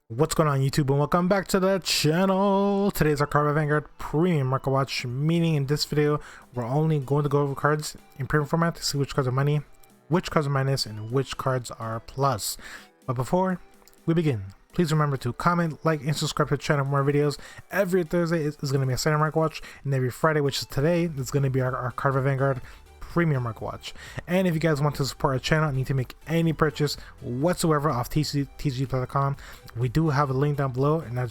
What's going on YouTube, and welcome back to the channel. Today's our Cardfight Vanguard premium market watch, meaning in this video we're only going to go over cards in premium format to see which cards are money, which cards are minus, and which cards are plus. But before we begin, please remember to comment, like, and subscribe to the channel for more videos. Every Thursday is going to be a standard market watch, and every Friday, which is today, is going to be our Cardfight Vanguard premium market watch. And if you guys want to support our channel and need to make any purchase whatsoever off tcgplay.com, we do have a link down below in the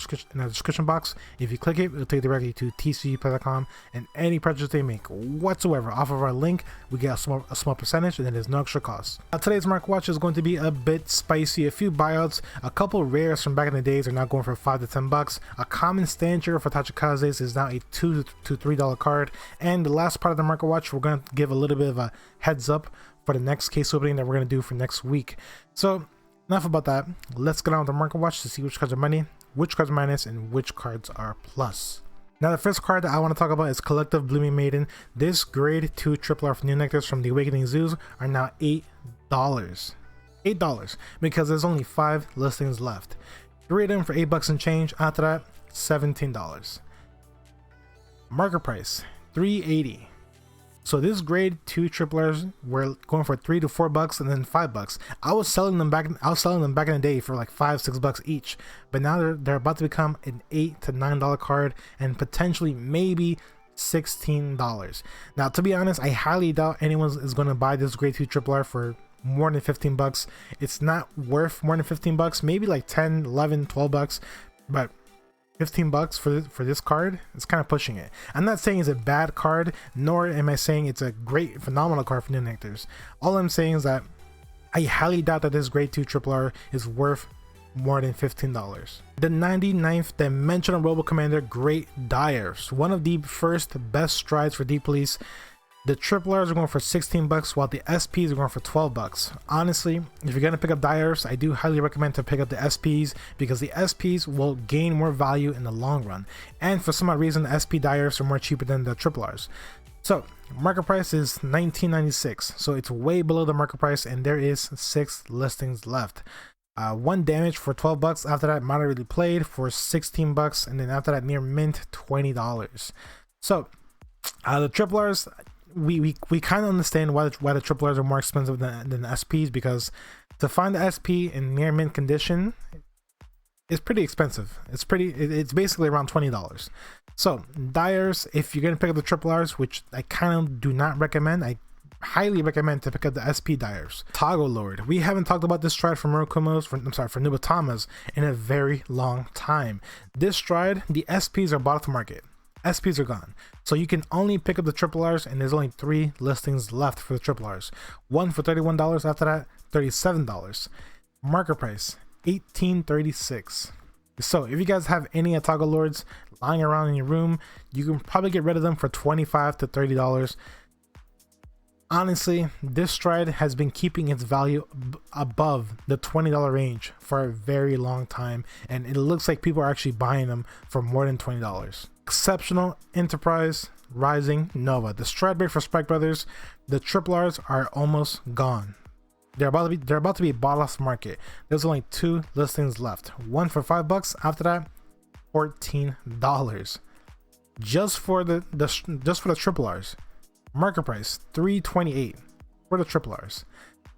description box. If you click it, it'll take you directly to tcgplay.com, and any purchase they make whatsoever off of our link, we get a small percentage, and then there's no extra cost. Now, today's market watch is going to be a bit spicy. A few buyouts, a couple rares from back in the days are now going for $5 to $10. A common stanger for Tachikazes is now a $2 to $3 card. And the last part of the market watch, we're going to give a little bit of a heads up for the next case opening that we're going to do for next week. So enough about that. Let's get on with the market watch to see which cards are money, which cards are minus, and which cards are plus. Now, the first card that I want to talk about is Collective Blooming Maiden. This grade 2 triple R new nectars from the Awakening Zoos are now $8. $8 because there's only 5 listings left. 3 of them for $8 and change. After that, $17. Market price $3.80. So this grade 2 triple R's were going for $3 to $4 and then $5. I was selling them back in the day for like $5-6 each, but now they're about to become an $8 to $9 card and potentially maybe $16. Now, to be honest, I highly doubt anyone is going to buy this grade 2 triple R for more than $15. It's not worth more than $15. Maybe like $10, $11, $12, but $15 for this card, it's kind of pushing it. I'm not saying it's a bad card, nor am I saying it's a great, phenomenal card for new nectars. All I'm saying is that I highly doubt that this grade 2 triple R is worth more than $15. The 99th Dimensional Robo Commander Great Dyers, one of the first best strides for Deep Police. The triple R's are going for $16, while the SPs are going for $12. Honestly, if you're going to pick up Dyers, I do highly recommend to pick up the SPs because the SPs will gain more value in the long run. And for some odd reason, the SP Dyers are more cheaper than the triple R's. So, market price is $19.96. So it's way below the market price, and there is 6 listings left. 1 damage for $12. After that, moderately played for $16, and then after that, near mint $20. So, the triple R's, we kind of understand why the triple R's are more expensive than the SPs, because to find the SP in near mint condition is pretty expensive. It's basically around $20. So Dyers, if you're gonna pick up the triple R's, which I kind of do not recommend, I highly recommend to pick up the SP Dyers. Toggle Lord, we haven't talked about this stride for Murakumo's, for Nubatamas in a very long time. This stride, the SPs are bought off the market. SPs are gone. So you can only pick up the triple R's, and there's only 3 listings left for the triple R's. 1 for $31, after that, $37. Market price, $18.36. So if you guys have any Toggle Lords lying around in your room, you can probably get rid of them for $25 to $30. Honestly, this stride has been keeping its value above the $20 range for a very long time, and it looks like people are actually buying them for more than $20. Exceptional, Enterprise, Rising, Nova. The stride break for Spike Brothers, the triple R's are almost gone. They're about to be bought off the market. There's only 2 listings left. 1 for $5. After that, $14. Just for the triple R's. Market price $3.28 for the triple R's.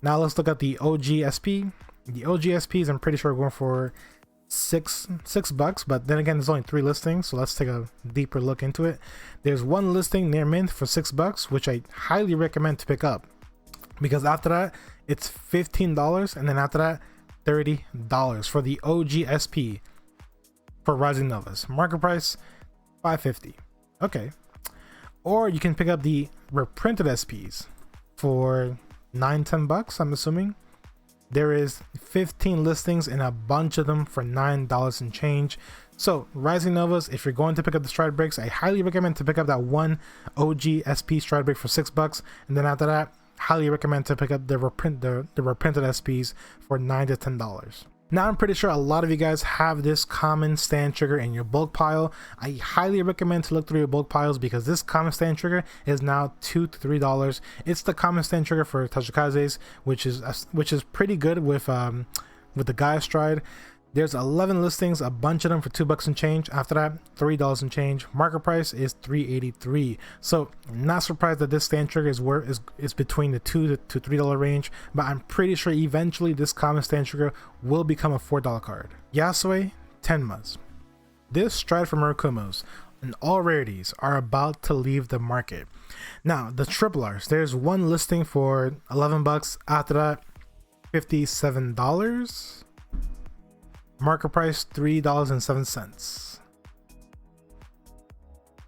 Now let's look at the OG SP. The OG SPs, I'm pretty sure are going for $6, but then again, there's only 3 listings, so let's take a deeper look into it. There's 1 listing near mint for $6, which I highly recommend to pick up, because after that it's $15, and then after that $30 for the OG SP for Rising Novas. Market price $550. Okay. Or you can pick up the reprinted SPs for $9-10, I'm assuming. There is 15 listings and a bunch of them for $9 and change. So Rising Novas, if you're going to pick up the stride breaks, I highly recommend to pick up that one OG SP stride break for $6, and then after that, highly recommend to pick up the reprinted SPs for $9-10. Now I'm pretty sure a lot of you guys have this common stand trigger in your bulk pile. I highly recommend to look through your bulk piles because this common stand trigger is now $2 to $3. It's the common stand trigger for Tachikazes, which is pretty good with the Gaia stride. There's 11 listings, a bunch of them for $2 and change. After that, $3 and change. Market price is $383. So not surprised that this stand trigger is between the $2 to $3 range, but I'm pretty sure eventually this common stand trigger will become a $4 card. Yasue Tenmas. This stride from Murakumos and all rarities are about to leave the market. Now the triple R's, there's one listing for $11. After that, $57. Market price $3.07.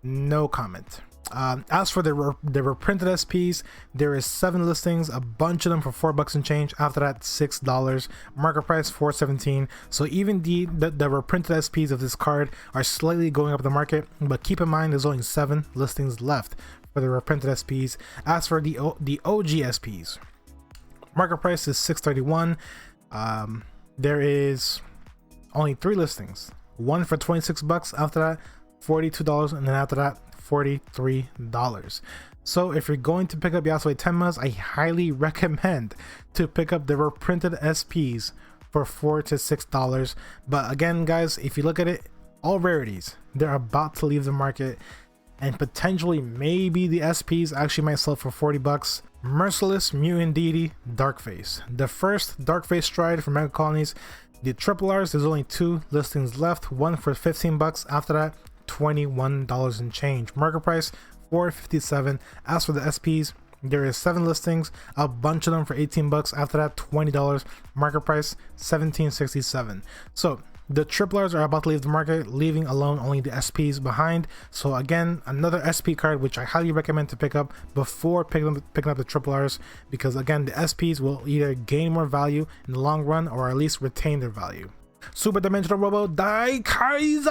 No comment. As for the reprinted SPs, there is 7 listings, a bunch of them for $4 and change. After that, $6. Market price $4.17. So even the reprinted SPs of this card are slightly going up the market, but keep in mind there's only 7 listings left for the reprinted SPs. As for the OG SPs, market price is $6.31. There is only 3 listings, one for $26. After that, $42, and then after that, $43. So if you're going to pick up Yasue Tenmas, I highly recommend to pick up the reprinted SPs for $4 to $6. But again, guys, if you look at it, all rarities, they're about to leave the market, and potentially maybe the SPs actually might sell for $40. Merciless Mutant Deity Darkface, the first Darkface stride from Mega Colonies. The triple R's, there's only 2 listings left, one for $15. After that, $21 and change. Market price $4.57. As for the SPs, there is 7 listings, a bunch of them for $18. After that, $20. Market price $17.67. So the triple R's are about to leave the market, leaving alone only the SPs behind. So again, another SP card which I highly recommend to pick up before picking up the triple R's, because again, the SPs will either gain more value in the long run or at least retain their value. Super Dimensional Robo Daikaiza!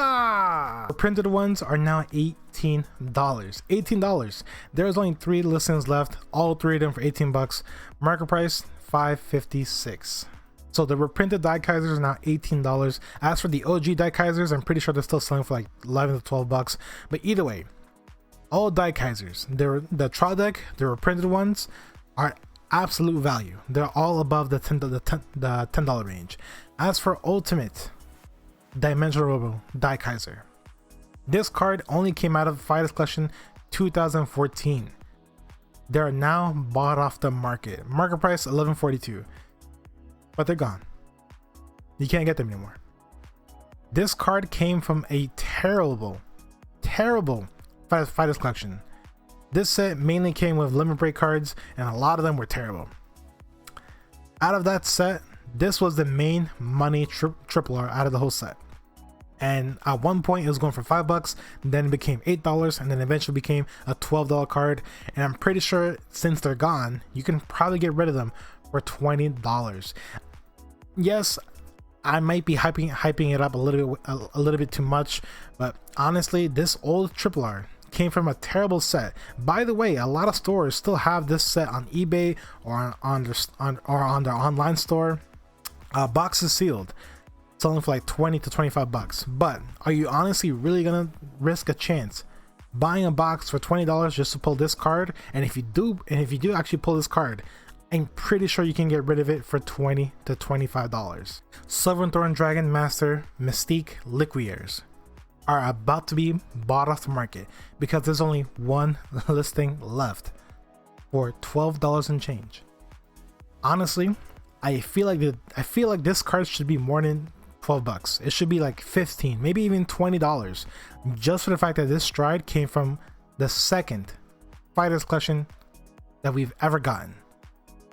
The printed ones are now $18. $18. There's only 3 listings left, all 3 of them for $18. Market price $5.56. So the reprinted Daikaizers are now $18. As for the OG Daikaizers, I'm pretty sure they're still selling for like $11 to $12. But either way, all Daikaizers, the trial deck, the reprinted ones, are absolute value. They're all above the $10 range. As for Ultimate Dimensional Robo Daikaizer, this card only came out of Fighters Collection 2014. They are now bought off the market. Market price $11.42. But they're gone. You can't get them anymore. This card came from a terrible Fighters Collection. This set mainly came with limit break cards, and a lot of them were terrible. Out of that set, this was the main money triple R out of the whole set. And at one point it was going for $5, then it became $8, and then eventually became a $12 card. And I'm pretty sure since they're gone, you can probably get rid of them for $20. Yes, I might be hyping it up a little bit too much, but honestly, this old triple R came from a terrible set. By the way, a lot of stores still have this set on eBay or on their online store. Boxes sealed, selling for like $20 to $25. But are you honestly really gonna risk a chance buying a box for $20 just to pull this card? And if you do actually pull this card, I'm pretty sure you can get rid of it for $20 to $25. Silverthorn Dragon Master Mystique Liquiers are about to be bought off the market because there's only 1 listing left for $12 and change. Honestly, I feel like this card should be more than $12. It should be like $15, maybe even $20, just for the fact that this stride came from the second Fighters Collection that we've ever gotten.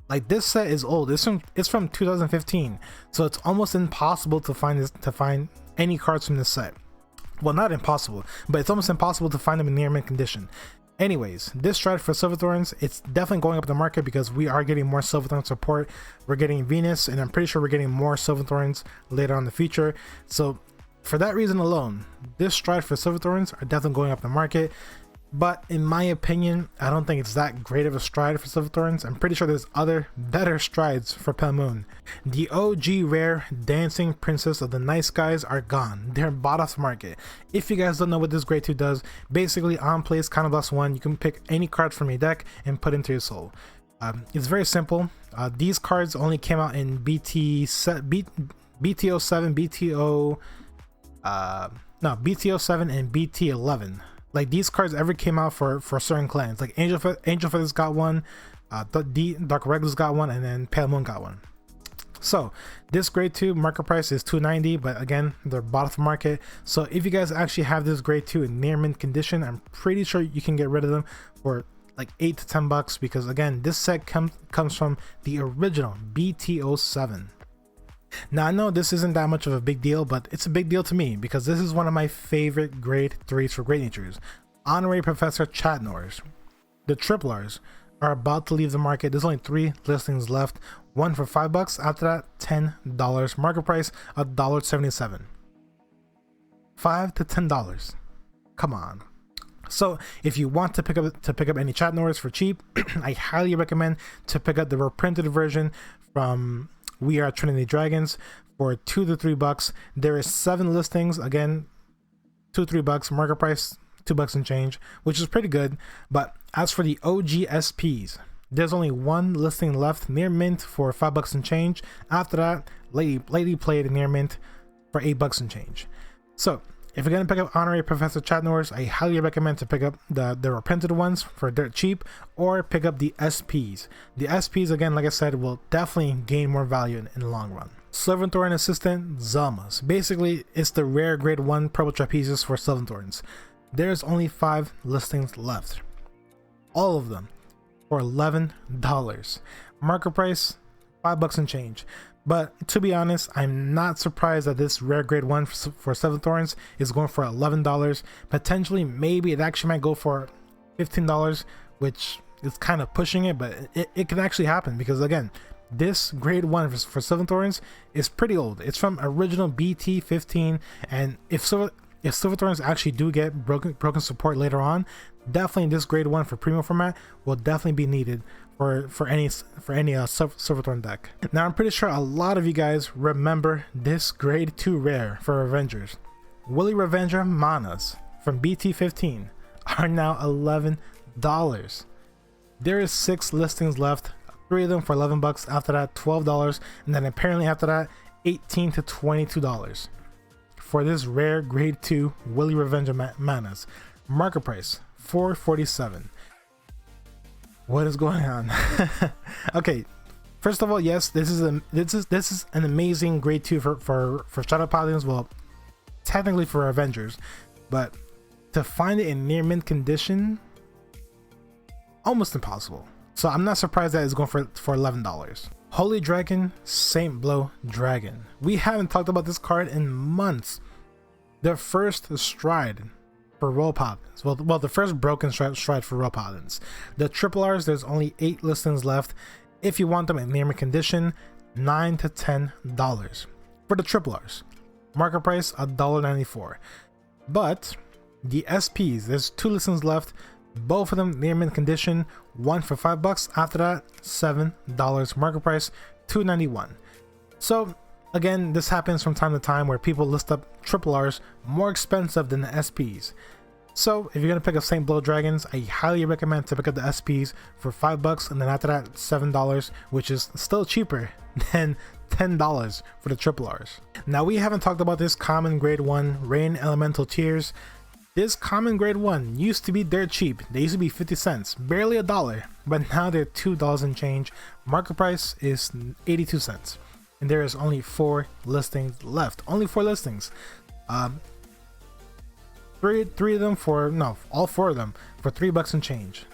Like, this set is old. It's from 2015, so it's almost impossible to find any cards from this set. Well, not impossible, but it's almost impossible to find them in near mint condition. Anyways, this stride for Silverthorns, it's definitely going up the market because we are getting more Silverthorn support. We're getting Venus, and I'm pretty sure we're getting more Silverthorns later on in the future. So for that reason alone, this stride for Silverthorns are definitely going up the market. But in my opinion, I don't think it's that great of a stride for Silverthorns. I'm pretty sure there's other better strides for Pale Moon. The OG rare Dancing Princess of the Night Skies are gone. They're bought off the market. If you guys don't know what this grade 2 does, basically on place Counterblast 1, you can pick any card from your deck and put into your soul. It's very simple. These cards only came out in BT07, BT07 and BT11. Like, these cards ever came out for certain clans. Like Angel Feathers got one, Dark Regulars got one, and then Pale Moon got one. So this grade 2 market price is $290, but again, they're bought off the market. So if you guys actually have this grade 2 in near mint condition, I'm pretty sure you can get rid of them for like $8 to $10, because again, this set comes from the original BT07. Now, I know this isn't that much of a big deal, but it's a big deal to me because this is one of my favorite grade 3s for Great Natures. Honorary Professor Chatnors. The Triple Rs are about to leave the market. There's only 3 listings left. One for $5. After that, $10. Market price, $1.77. $5 to $10. Come on. So if you want to pick up any Chatnors for cheap, I highly recommend to pick up the reprinted version from We Are Trinity Dragons for $2 to $3. There is 7 listings, again, $2 to $3. Market price $2 and change, which is pretty good. But as for the OG SPs, there's only 1 listing left near mint for $5 and change. After that, Lady played near mint for $8 and change. So if you're gonna pick up Honorary Professor Chatnors, I highly recommend to pick up the reprinted ones for dirt cheap, or pick up the SPs. The SPs, again, like I said, will definitely gain more value in the long run. Silverthorn Assistant Zelmas. Basically, it's the rare grade 1 purple trapezius for Silverthorns. There's only 5 listings left. All of them for $11. Market price $5 and change. But to be honest, I'm not surprised that this rare grade 1 for Silverthorns is going for $11. Potentially, maybe it actually might go for $15, which is kind of pushing it, but it can actually happen because, again, this grade 1 for Silverthorns is pretty old. It's from original BT15, and if Silverthorns actually do get broken support later on, definitely this grade 1 for premium format will definitely be needed for any Silverthorn deck. Now, I'm pretty sure a lot of you guys remember this grade 2 rare for Revengers. Willy Revenger Manas from BT15 are now $11. There is 6 listings left, 3 of them for $11. After that, $12, and then apparently after that, $18 to $22 for this rare grade 2 Willy Revenger Manas. Market price $4.47. What is going on? Okay, first of all, yes, this is an amazing grade 2 for Shadow Paladins. Well, technically for Avengers, but to find it in near mint condition, almost impossible. So I'm not surprised that it's going for $11. Holy Dragon Saint Blow Dragon. We haven't talked about this card in months. The first stride for Royal Paladins. Well, the first broken stride for Royal Paladins. The Triple Rs, there's only 8 listings left. If you want them in near mint condition, $9 to $10 for the Triple Rs. Market price $1.94. But the SPs, there's 2 listings left. Both of them near mint condition. One for $5. After that, $7. Market price $2.91. So again, this happens from time to time where people list up Triple Rs more expensive than the SPs. So if you're gonna pick up Saint Blow Dragons, I highly recommend to pick up the SPs for $5, and then after that, $7, which is still cheaper than $10 for the Triple Rs. Now, we haven't talked about this common grade 1 Rain Elemental Tears. This common grade 1 used to be dirt cheap. They used to be 50 cents, barely $1, but now they're $2 and change. Market price is 82 cents. And there is only 4 listings left. Only 4 listings. All 4 of them for $3 and change.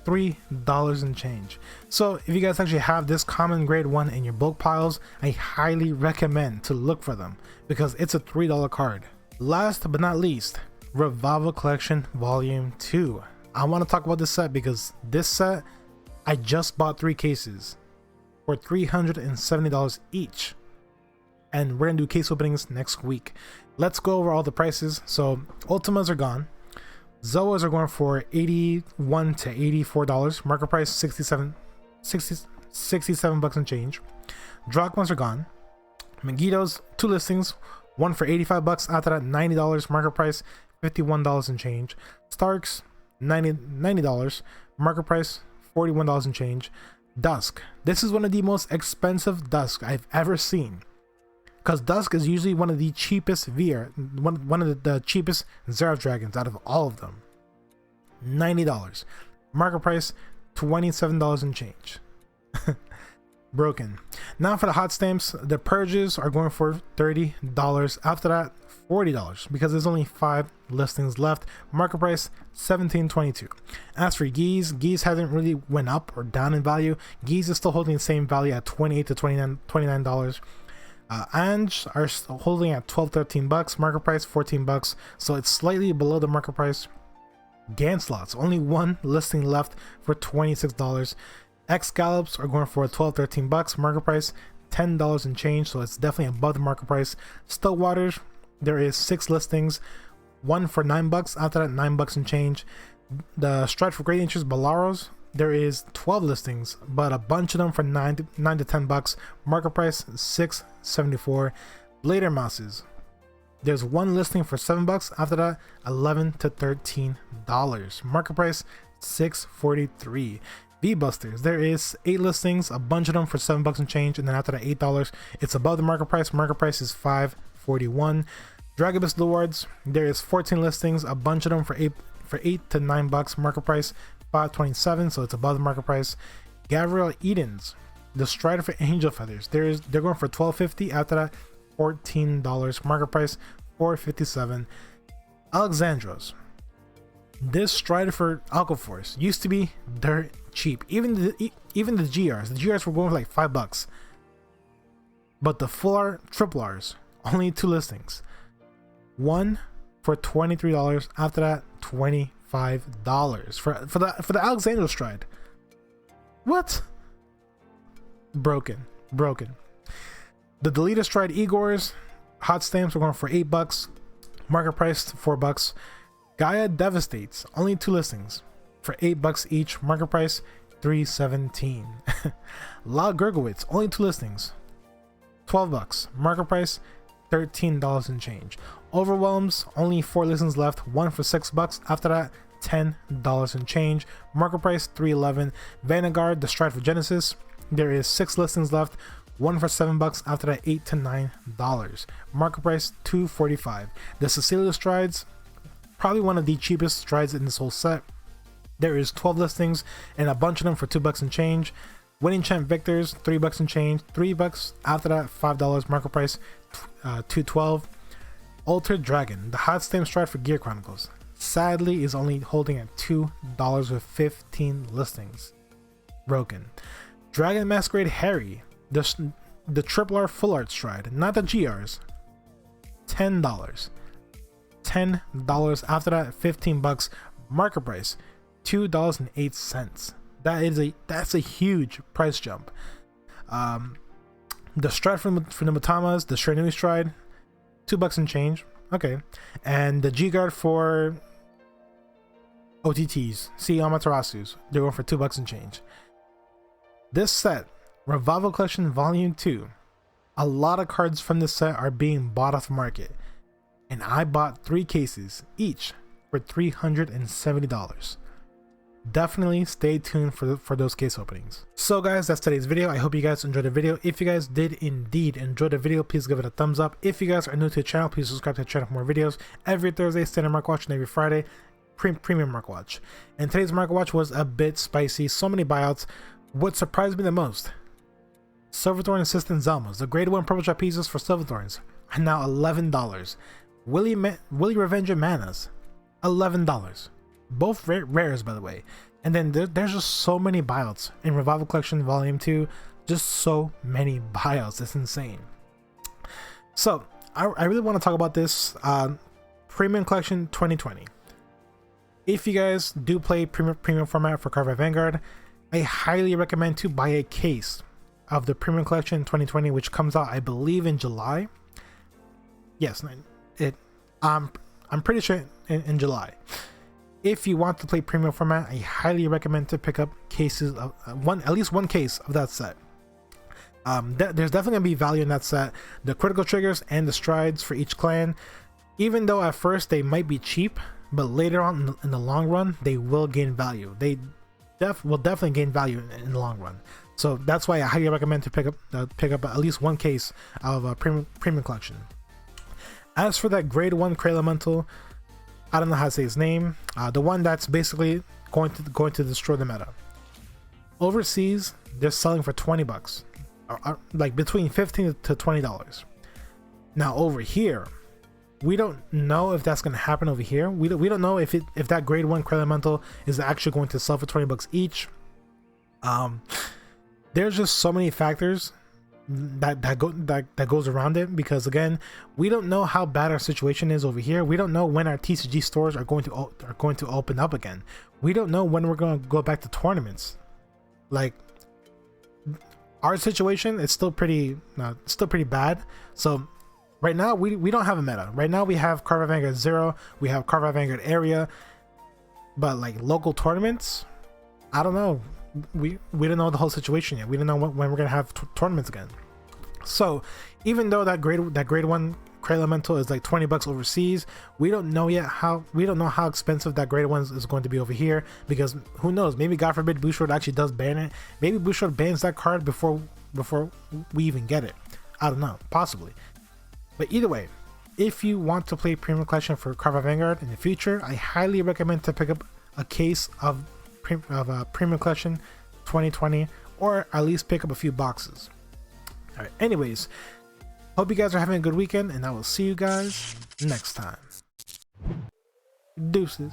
$3 and change. So if you guys actually have this common grade 1 in your bulk piles, I highly recommend to look for them because it's a $3 card. Last but not least, Revival Collection Volume 2. I want to talk about this set because this set, I just bought 3 cases for $370 each. And we're going to do case openings next week. Let's go over all the prices. So Ultimas are gone. Zoas are going for $81 to $84. Market price 67 bucks and change. Drachmas are gone. Megitos, 2 listings, one for 85 bucks. After that, $90. Market price $51 and change. Starks, $90. Market price $41 and change. Dusk. This is one of the most expensive Dusk I've ever seen. Because Dusk is usually one of the cheapest one of the cheapest Xerath dragons out of all of them. $90. Market price $27 and change. Broken. Now for the hot stamps, the purges are going for $30. After that, $40 because there's only 5 listings left. Market price $17.22. As for Geese hasn't really went up or down in value. Geese is still holding the same value at $28 to $29. Ange are holding at 12-13 bucks. Market price 14 bucks, so it's slightly below the market price. Ganslots, only 1 listing left for $26. X-Gallops are going for 12-13 bucks. Market price $10 and change, so it's definitely above the market price. Stillwaters, there is 6 listings, 1 for 9 bucks. After that, 9 bucks and change. The Stride for Great Interest Balaros, there is 12 listings, but a bunch of them for 9 to 10 bucks. Market price $6.74. Blader Mouses, there's 1 listing for 7 bucks. After that, $11 to $13. Market price $6.43. V-Busters, there is 8 listings, a bunch of them for 7 bucks and change, and then after that $8, it's above the market price. Market price is $5.41. Dragobus Lords, there is 14 listings, a bunch of them for 8 to 9 bucks. Market price $5.27, so it's above the market price. Gabriel Edens, the Strider for Angel Feathers, they're going for $12.50. After that, $14. Market price $4.57. Alexandros, this Strider for Alcoforce used to be dirt cheap. Even the GRs were going for like $5, but the full art triple Rs, only 2 listings, 1 for $23. After that, $25 for the Alexandros Stride. What? Broken. The Deleted Stride Igors hot stamps are going for $8. Market price $4. Gaia Devastates, only 2 listings for $8 each. Market price $3.17. La Gurgowitz, only 2 listings, $12. Market price $13 and change. Overwhelms, only 4 listings left, 1 for $6. After that, $10 and change. Market price $3.11. Vanguard, the Stride for Genesis, there is 6 listings left, 1 for $7. After that, $8 to $9. Market price $2.45. The Cecilia Strides, probably one of the cheapest strides in this whole set. There is 12 listings and a bunch of them for $2 and change. Winning Champ Victors, $3 and change, $3. After that, $5. Market price $2.12. Altered Dragon, the hot stamp stride for Gear Chronicles, sadly is only holding at $2 with 15 listings. Broken. Dragon Masquerade Harry, the triple R full art stride, not the GRs, $10. $10. After that, $15. Market price $2.08. That's a huge price jump. The stride from the Matamas, the Shrinui Stride, $2 and change. Okay. And the G Guard for OTTs, see Amaterasus, they're going for $2 and change. This set, Revival Collection Volume 2, a lot of cards from this set are being bought off the market, and I bought 3 cases each for $370. Definitely stay tuned for those case openings. So guys, that's today's video. I hope you guys enjoyed the video. If you guys did indeed enjoy the video, please give it a thumbs up. If you guys are new to the channel, please subscribe to the channel for more videos. Every Thursday, standard mark watch, and every Friday, premium mark watch. And today's market watch was a bit spicy, so many buyouts. What surprised me the most, Silverthorn Assistant Zelmas, the grade 1 purple trapezes for Silverthorns are now $11. Willy Revenger Manas, $11. Both rares, by the way. And then there's just so many buyouts in Revival Collection Volume 2. Just so many buyouts. It's insane. So I really want to talk about this Premium Collection 2020. If you guys do play premium format for Cardfight Vanguard, I highly recommend to buy a case of the Premium Collection 2020, which comes out, I believe, in July. Yes, I'm pretty sure in July. If you want to play premium format, I highly recommend to pick up cases of at least one case of that set. There's definitely gonna be value in that set. The critical triggers and the strides for each clan, even though at first they might be cheap, but later on in the long run they will gain value. They will definitely gain value in the long run. So that's why I highly recommend to pick up at least one case of a premium collection. As for that grade 1 Cray Elemental, I don't know how to say his name. The one that's basically going to destroy the meta. Overseas, they're selling for $20, like between $15 to $20. Now over here, we don't know if that's going to happen over here. We don't know if that grade 1 Cray Elemental is actually going to sell for $20 each. There's just so many factors that goes around it, because again, we don't know how bad our situation is over here. We don't know when our TCG stores are going to open up again. We don't know when we're going to go back to tournaments. Like, our situation is still pretty bad. So right now we don't have a meta. Right now we have Cardfight Vanguard 0, we have Cardfight Vanguard area, but like local tournaments, I don't know. We don't know the whole situation yet. We don't know when we're gonna have tournaments again. So even though that grade 1 Cray Elemental is like $20 overseas, we don't know how expensive that grade 1 is going to be over here, because who knows, maybe God forbid Bouchard actually does ban it. Maybe Bouchard bans that card before we even get it. I don't know, possibly. But either way, if you want to play premium collection for Cardfight Vanguard in the future, I highly recommend to pick up a case of Premium Collection 2020, or at least pick up a few boxes. Alright, anyways, hope you guys are having a good weekend, and I will see you guys next time. Deuces.